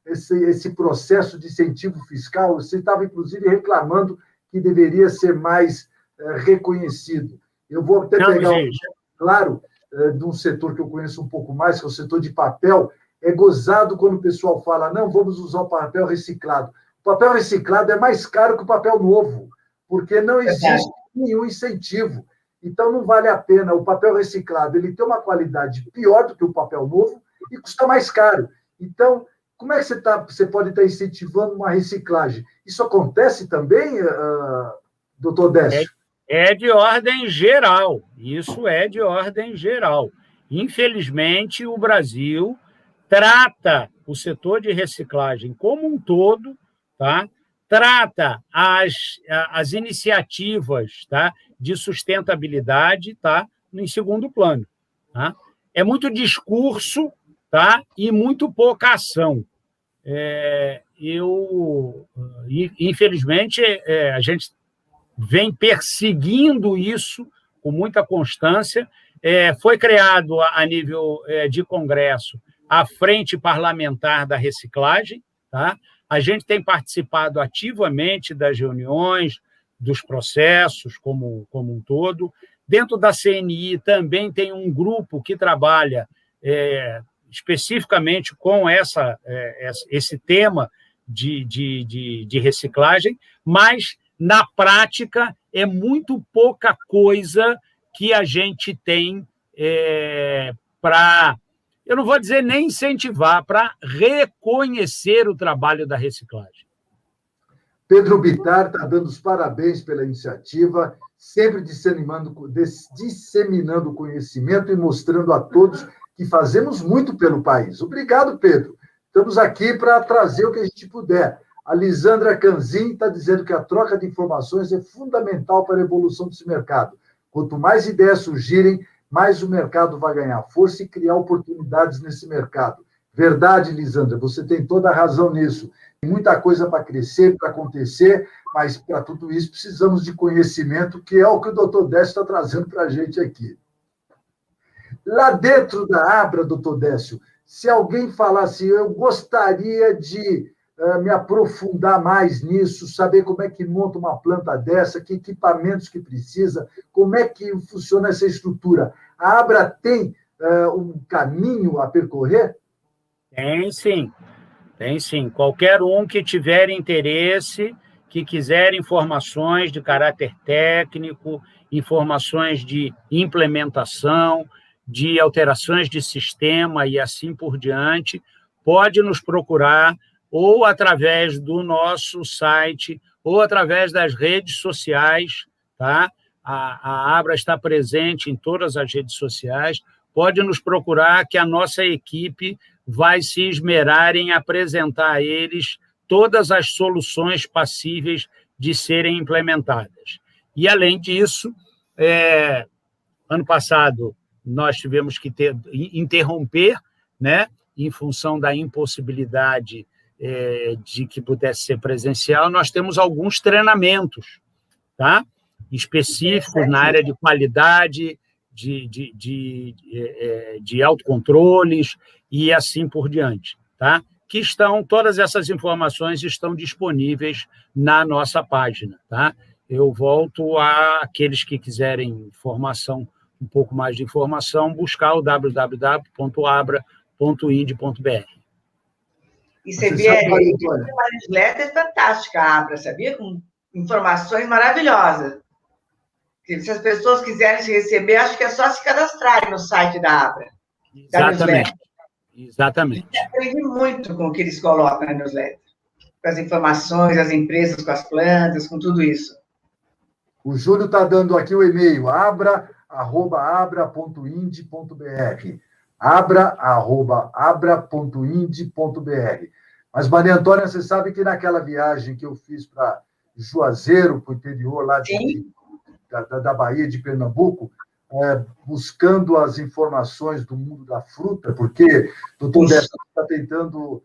esse processo de incentivo fiscal? Você estava, inclusive, reclamando que deveria ser mais reconhecido. Eu vou até pegar um exemplo claro de um setor que eu conheço um pouco mais, que é o setor de papel. É gozado quando o pessoal fala, não, vamos usar o papel reciclado. O papel reciclado é mais caro que o papel novo, porque não existe nenhum incentivo. Então, não vale a pena. O papel reciclado ele tem uma qualidade pior do que o papel novo e custa mais caro. Então, como é que você pode estar incentivando uma reciclagem? Isso acontece também, doutor Décio? É de ordem geral. Isso é de ordem geral. Infelizmente, o Brasil trata o setor de reciclagem como um todo, tá? Trata as iniciativas, tá, de sustentabilidade, tá, em segundo plano. Tá? É muito discurso, tá, e muito pouca ação. Infelizmente, a gente vem perseguindo isso com muita constância. Foi criado, a nível de Congresso, a Frente Parlamentar da Reciclagem. Tá? A gente tem participado ativamente das reuniões, dos processos como um todo. Dentro da CNI também tem um grupo que trabalha especificamente com esse tema de reciclagem, mas, na prática, é muito pouca coisa que a gente tem para, eu não vou dizer nem incentivar, para reconhecer o trabalho da reciclagem. Pedro Bittar está dando os parabéns pela iniciativa, sempre disseminando conhecimento e mostrando a todos que fazemos muito pelo país. Obrigado, Pedro. Estamos aqui para trazer o que a gente puder. A Lisandra Canzin está dizendo que a troca de informações é fundamental para a evolução desse mercado. Quanto mais ideias surgirem, mais o mercado vai ganhar força e criar oportunidades nesse mercado. Verdade, Lisandra, você tem toda a razão nisso. muita coisa para crescer, para acontecer, mas para tudo isso precisamos de conhecimento, que é o que o doutor Décio está trazendo para a gente aqui. Lá dentro da Abra, doutor Décio, se alguém falar assim, eu gostaria de me aprofundar mais nisso, saber como é que monta uma planta dessa, que equipamentos que precisa, como é que funciona essa estrutura. A Abra tem um caminho a percorrer? Tem sim. Tem sim. Qualquer um que tiver interesse, que quiser informações de caráter técnico, informações de implementação, de alterações de sistema e assim por diante, pode nos procurar ou através do nosso site ou através das redes sociais, tá? A Abra está presente em todas as redes sociais. Pode nos procurar que a nossa equipe vai se esmerar em apresentar a eles todas as soluções passíveis de serem implementadas. E, além disso, ano passado, nós tivemos que interromper, né, em função da impossibilidade de que pudesse ser presencial, nós temos alguns treinamentos, tá? Específicos na área de qualidade, de autocontroles e assim por diante, tá? Todas essas informações estão disponíveis na nossa página, tá? Eu volto àqueles que quiserem informação, um pouco mais de informação, buscar o www.abra.ind.br. E você vê, uma newsletter fantástica, a Abra, sabia? Com informações maravilhosas. Se as pessoas quiserem se receber, acho que é só se cadastrarem no site da Abra. Exatamente. Exatamente. Eu aprendi muito com o que eles colocam na newsletter. Com as informações, as empresas, com as plantas, com tudo isso. O Júlio está dando aqui o e-mail, abra@abra.ind.br. abra@abra.ind.br. Mas, Maria Antônia, você sabe que naquela viagem que eu fiz para Juazeiro, para o interior lá da Bahia, de Pernambuco, buscando as informações do mundo da fruta, porque o doutor Décio está tentando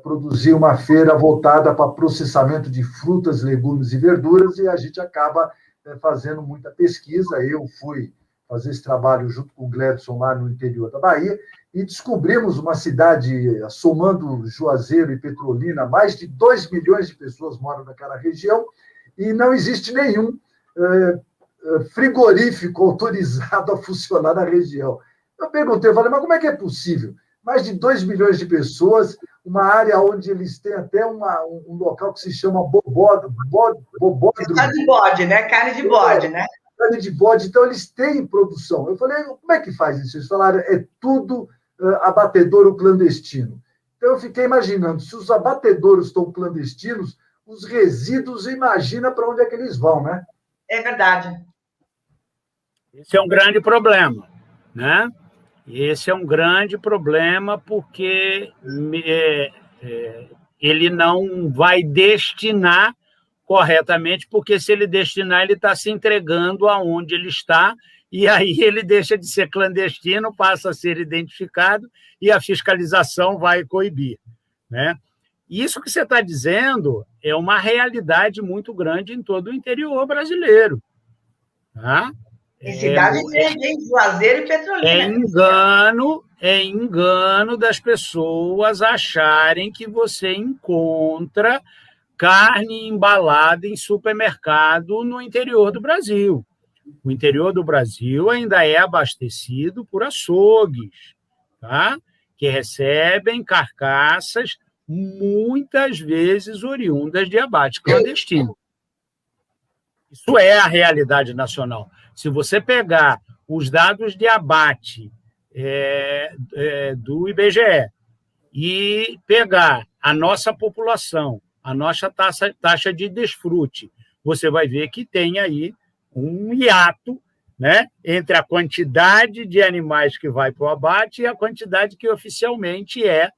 produzir uma feira voltada para processamento de frutas, legumes e verduras, e a gente acaba fazendo muita pesquisa. Eu fui fazer esse trabalho junto com o Gledson lá no interior da Bahia, e descobrimos uma cidade, somando Juazeiro e Petrolina, mais de 2 milhões de pessoas moram naquela região, e não existe nenhum frigorífico autorizado a funcionar na região. Eu perguntei, eu falei, mas como é que é possível? Mais de 2 milhões de pessoas, uma área onde eles têm até um local que se chama bobódromo. Carne de bode, né? Carne de bode, né? Carne de bode, então eles têm produção. Eu falei, como é que faz isso? Eles falaram, é tudo abatedouro clandestino. Então eu fiquei imaginando, se os abatedouros estão clandestinos, os resíduos, imagina para onde é que eles vão, né? É verdade. Esse é um grande problema, né? Esse é um grande problema porque ele não vai destinar corretamente, porque se ele destinar, ele está se entregando aonde ele está, e aí ele deixa de ser clandestino, passa a ser identificado e a fiscalização vai coibir, né? Isso que você está dizendo é uma realidade muito grande em todo o interior brasileiro, tá? Em cidade grande, em Juazeiro e Petrolina. É engano das pessoas acharem que você encontra carne embalada em supermercado no interior do Brasil. O interior do Brasil ainda é abastecido por açougues, tá? Que recebem carcaças muitas vezes oriundas de abate clandestino. Isso é a realidade nacional. Se você pegar os dados de abate do IBGE e pegar a nossa população, a nossa taxa de desfrute, você vai ver que tem aí um hiato, né, entre a quantidade de animais que vai para o abate e a quantidade que oficialmente é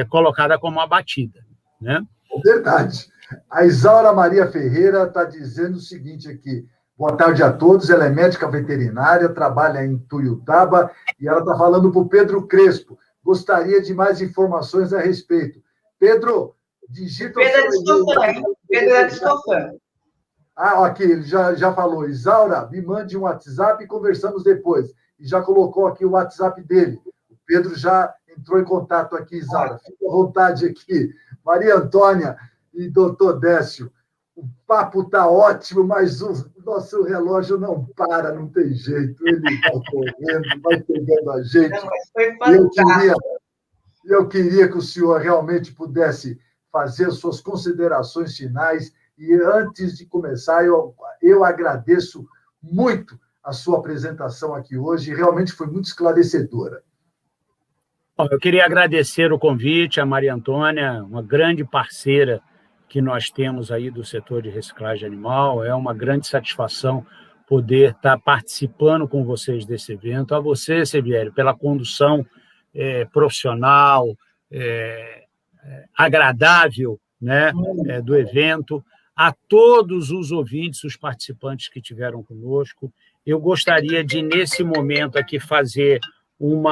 colocada como abatida, né? Verdade. A Isaura Maria Ferreira está dizendo o seguinte aqui. Boa tarde a todos. Ela é médica veterinária, trabalha em Tuiutaba, e ela está falando para o Pedro Crespo. Gostaria de mais informações a respeito. Pedro, Digita Pedro é o seu Descofã, e-mail. Pedro é Descofã. Aqui, ele já falou. Isaura, me mande um WhatsApp e conversamos depois. E já colocou aqui o WhatsApp dele. O Pedro já entrou em contato aqui, Isaura. Fique à vontade aqui. Maria Antônia e doutor Décio, o papo está ótimo, mas o nosso relógio não para, não tem jeito. Ele vai correndo, vai pegando a gente. Não, mas foi fantástico. Eu queria que o senhor realmente pudesse fazer suas considerações finais. E antes de começar, eu agradeço muito a sua apresentação aqui hoje. Realmente foi muito esclarecedora. Bom, eu queria agradecer o convite à Maria Antônia, uma grande parceira que nós temos aí do setor de reciclagem animal. É uma grande satisfação poder estar participando com vocês desse evento. A você, Severo, pela condução profissional, agradável, né, do evento. A todos os ouvintes, os participantes que tiveram conosco, eu gostaria de, nesse momento aqui, fazer um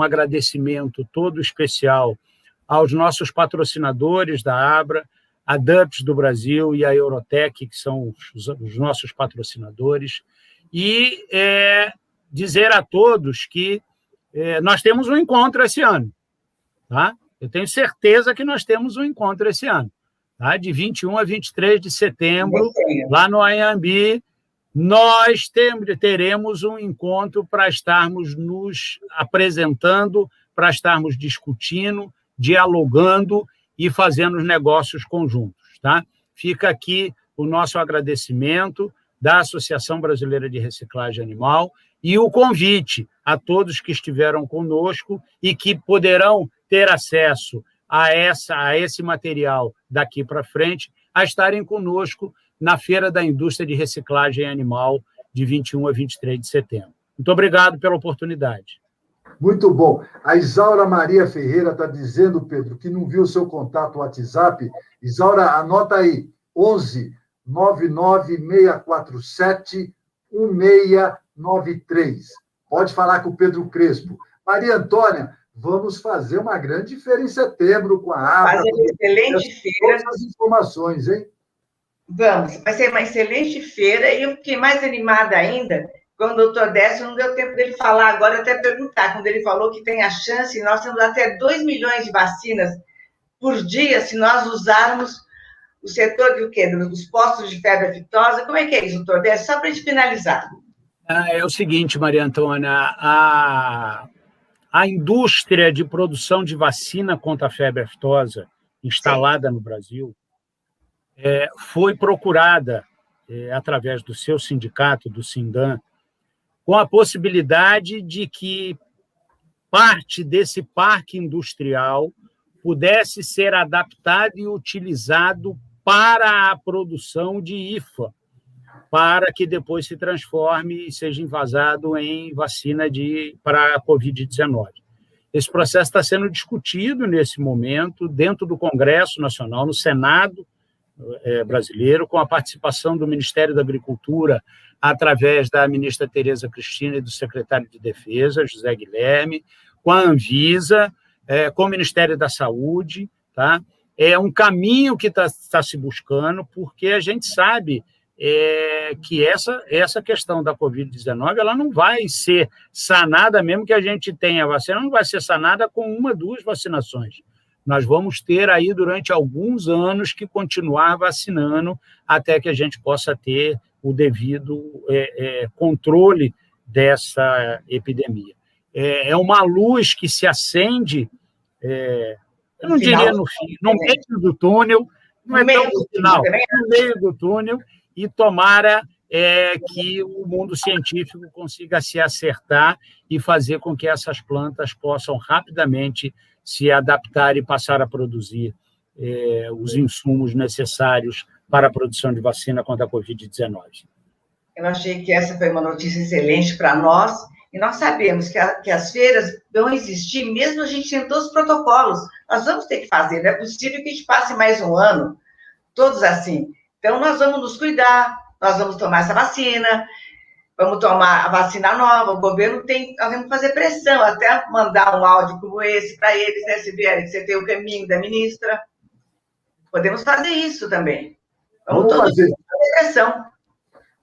agradecimento todo especial aos nossos patrocinadores da Abra, a DUPS do Brasil e a Eurotec, que são os nossos patrocinadores, e dizer a todos que nós temos um encontro esse ano. Tá? Eu tenho certeza que nós temos um encontro esse ano. Tá? De 21 a 23 de setembro, lá no Anhembi, nós teremos um encontro para estarmos nos apresentando, para estarmos discutindo, dialogando e fazendo negócios conjuntos. Tá? Fica aqui o nosso agradecimento da Associação Brasileira de Reciclagem Animal e o convite a todos que estiveram conosco e que poderão ter acesso a esse material daqui para frente, a estarem conosco na Feira da Indústria de Reciclagem Animal, de 21 a 23 de setembro. Muito obrigado pela oportunidade. Muito bom. A Isaura Maria Ferreira está dizendo, Pedro, que não viu o seu contato WhatsApp. Isaura, anota aí, 11 99647 1693. Pode falar com o Pedro Crespo. Maria Antônia, vamos fazer uma grande feira em setembro com a Abra. Fazer uma excelente feira. Todas as informações, hein? Vamos, vai ser uma excelente feira. E eu fiquei mais animada ainda quando o doutor Décio não deu tempo dele falar agora, até perguntar, quando ele falou que tem a chance, nós temos até 2 milhões de vacinas por dia, se nós usarmos o setor dos postos de febre aftosa. Como é que é isso, doutor Décio? Só para a gente finalizar. É o seguinte, Maria Antônia, a indústria de produção de vacina contra a febre aftosa instalada no Brasil foi procurada, através do seu sindicato, do Sindan, com a possibilidade de que parte desse parque industrial pudesse ser adaptado e utilizado para a produção de IFA, para que depois se transforme e seja envasado em vacina para a Covid-19. Esse processo está sendo discutido nesse momento dentro do Congresso Nacional, no Senado brasileiro, com a participação do Ministério da Agricultura, através da ministra Tereza Cristina e do secretário de Defesa, José Guilherme, com a Anvisa, com o Ministério da Saúde. Tá? É um caminho que está se buscando, porque a gente sabe que essa questão da Covid-19 ela não vai ser sanada, mesmo que a gente tenha vacina, não vai ser sanada com 1, 2 vacinações. Nós vamos ter aí, durante alguns anos, que continuar vacinando até que a gente possa ter o devido controle dessa epidemia. É uma luz que se acende, eu não diria no fim, no meio do túnel, não é tão no final, no meio do túnel, e tomara que o mundo científico consiga se acertar e fazer com que essas plantas possam rapidamente se adaptar e passar a produzir os insumos necessários para a produção de vacina contra a Covid-19. Eu achei que essa foi uma notícia excelente para nós, e nós sabemos que as feiras vão existir, mesmo a gente tendo todos os protocolos. Nós vamos ter que fazer, não é possível que a gente passe mais um ano, todos assim. Então, nós vamos nos cuidar, nós vamos tomar essa vacina, vamos tomar a vacina nova, o governo nós vamos fazer pressão, até mandar um áudio como esse para eles, né, Sibeli, que você tem o caminho da ministra. Podemos fazer isso também. Vamos fazer. Direção.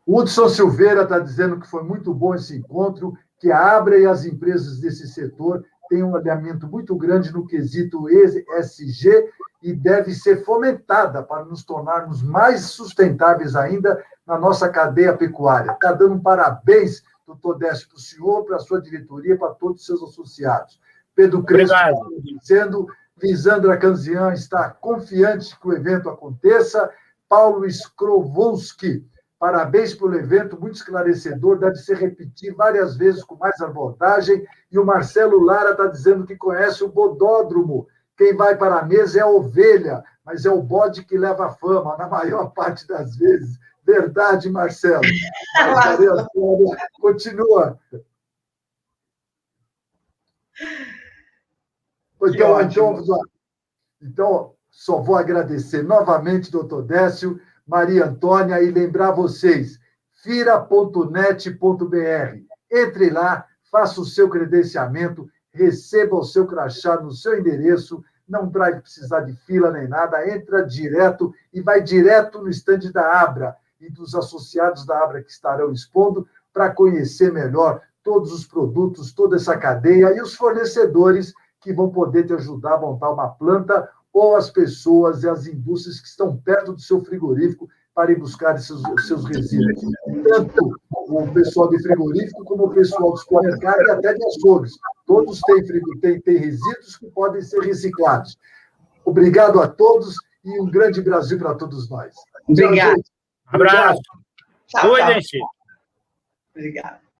Hudson Silveira está dizendo que foi muito bom esse encontro, que a Abra e as empresas desse setor têm um alinhamento muito grande no quesito ESG e deve ser fomentada para nos tornarmos mais sustentáveis ainda na nossa cadeia pecuária. Está dando um parabéns, doutor Décio, para o senhor, para a sua diretoria, para todos os seus associados. Pedro Crespo está dizendo, Lisandra Canzian está confiante que o evento aconteça. Paulo Skrovonski, parabéns pelo evento, muito esclarecedor, deve ser repetir várias vezes com mais abordagem. E o Marcelo Lara está dizendo que conhece o bodódromo. Quem vai para a mesa é a ovelha, mas é o bode que leva a fama, na maior parte das vezes. Verdade, Marcelo. Continua. Então, só vou agradecer novamente, doutor Décio, Maria Antônia, e lembrar vocês, fira.net.br. Entre lá, faça o seu credenciamento, receba o seu crachá no seu endereço, não vai precisar de fila nem nada, entra direto e vai direto no estande da Abra e dos associados da Abra que estarão expondo para conhecer melhor todos os produtos, toda essa cadeia e os fornecedores que vão poder te ajudar a montar uma planta ou as pessoas e as indústrias que estão perto do seu frigorífico para ir buscar seus resíduos. Tanto o pessoal de frigorífico como o pessoal do supermercado e até de açougues. Todos têm resíduos que podem ser reciclados. Obrigado a todos e um grande Brasil para todos nós. Obrigado. Abraço. Tchau, tchau. Cuidem-se. Obrigado.